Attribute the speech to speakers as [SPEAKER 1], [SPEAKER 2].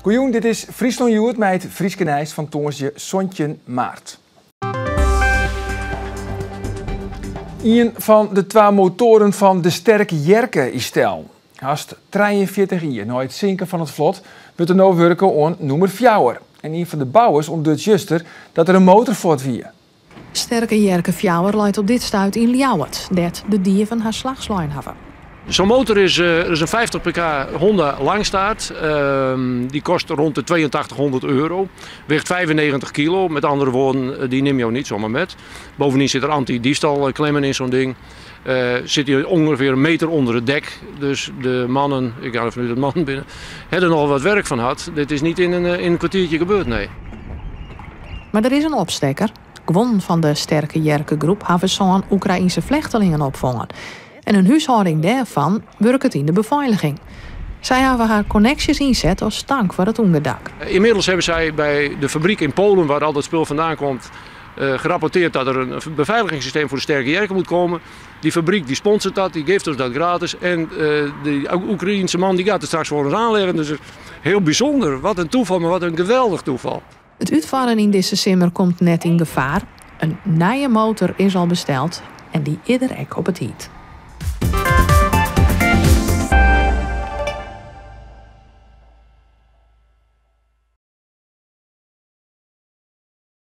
[SPEAKER 1] Goejoen, dit is Friesland Joert met het Frieske Nijs van Tonsje Sontje Maart. Een van de twee motoren van de sterke Jerke is stel. Haast 43 jaar na het zinken van het vlot wordt er nou werken aan nummer 4. En een van de bouwers ontdekt juster dat er een motor voor wie.
[SPEAKER 2] Sterke Jerke Fjouwer leidt op dit stuit in Ljouwert, dat de dieven haar slagslijn hebben.
[SPEAKER 3] Zo'n motor is een 50 pk Honda Langstaart. Die kost rond de 8200 euro. Weegt 95 kilo. Met andere woorden, die neem je ook niet zomaar met. Bovendien zit er anti-diefstal klemmen in zo'n ding. Zit hij ongeveer een meter onder het dek. Dus de mannen, ik ga even nu de man binnen, hebben er nog wat werk van gehad. Dit is niet in een kwartiertje gebeurd, nee.
[SPEAKER 2] Maar er is een opsteker. Gwon van de Sterke Jerke groep hebben zo'n Oekraïense vluchtelingen opvangen. En een huishouding daarvan werkt het in de beveiliging. Zij hebben haar connecties inzet als stank voor het onderdak.
[SPEAKER 3] Inmiddels hebben zij bij de fabriek in Polen, waar al dat spul vandaan komt, gerapporteerd dat er een beveiligingssysteem voor de Sterke Jerke moet komen. Die fabriek die sponsort dat, die geeft ons dat gratis. En de Oekraïense man die gaat het straks voor ons aanleggen. Dus heel bijzonder. Wat een toeval, maar wat een geweldig toeval.
[SPEAKER 2] Het uitvaren in deze simmer komt net in gevaar. Een nieuwe motor is al besteld en die ieder ek op het hiet.